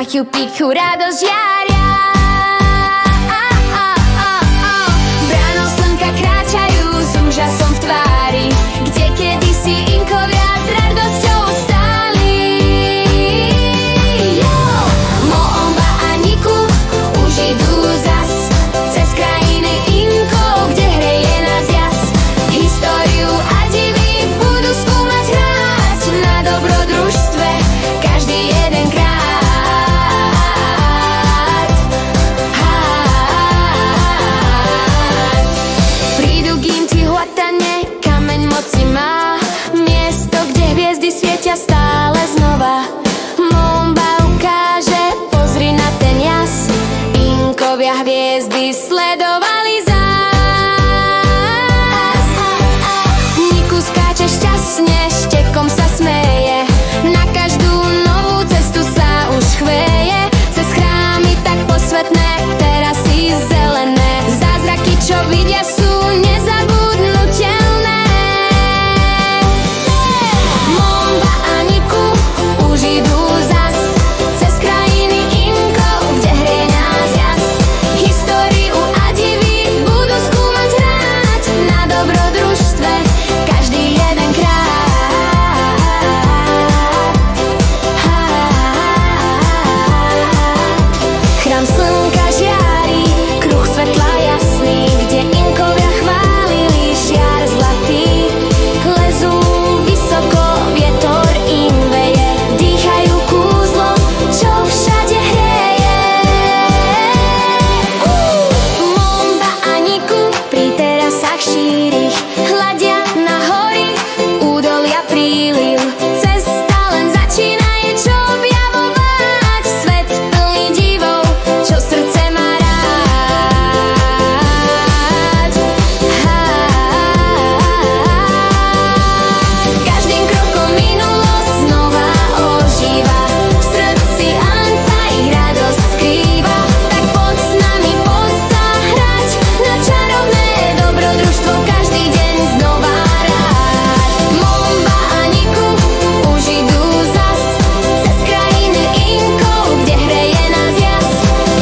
Machu Picchu radosť žiaria. Bránou slnka kráčajú s úžasom v tvári, kde kedysi Inkovia s radosťou stáli. Moomba a Niku už idú zas cez krajiny Inkov, kde hreje nás jas. Históriu a divy budú skúmať hrať na dobrodružstve každý jeden krát. Prídu kým Tihuatane, kameň moci má, miesto, kde hviezdy svietia stále znova. Moomba ukáže, pozri na ten jas, Inkovia hviezdy sledovali zás. Niku skáče šťastne, štekom sa smeje, na každú novú cestu sa už chveje. Cez chrámy tak posvetné, terasy zelené, zázraky, čo vidia, sú nezabudnutelné. Moomba a Niku už idú zas cez krajiny Inkov, kde hreje nás jas. Históriu a divy budú skúmať hrať na dobrodružstve každý jeden krát. Chrám slnka žiari, kruh svetla jasný, kde Inkovia chválili žiar zlatý. Lezú vysoko, vietor im veje, dýchajú kúzlo, čo všade hreje. Moomba a Niku pri terasách šírich hľadia na hory, údolia príliv. Cesta len začína, je čo objavovať, svet plný divov, čo srdce má rád. Každým krokom minulosť znova ožíva, v srdci len sa ich radosť skrýva. Tak poď s nami, poď sa hrať na čarovné dobrodružstvo každý deň znova rád. Moomba a Niku už idú zas cez krajiny Inkov, kde hreje nás jas.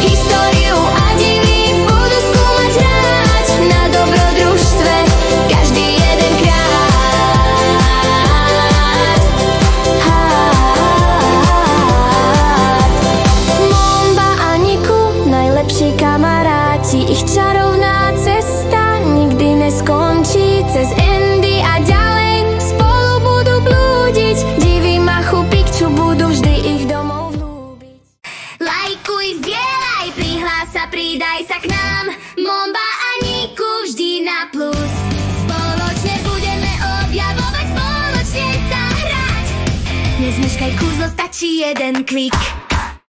Históriu a divy budú skúmať hrať na dobrodružstve každý jeden krát. Moomba a Niku, najlepší kamaráti, ich čarovná cesta nikdy neskončí. Cez Andy a ďalej spolu budú blúdiť, divy Machu Picchu budú vždy ich domov vľúbiť. Lajkuj, zdieľaj, prihlás sa, pridaj sa k nám. Moomba a Niku vždy na plus. Spoločne budeme objavovať, spoločne sa hrať. Nezmeškaj, kúzlo, stačí jeden klik.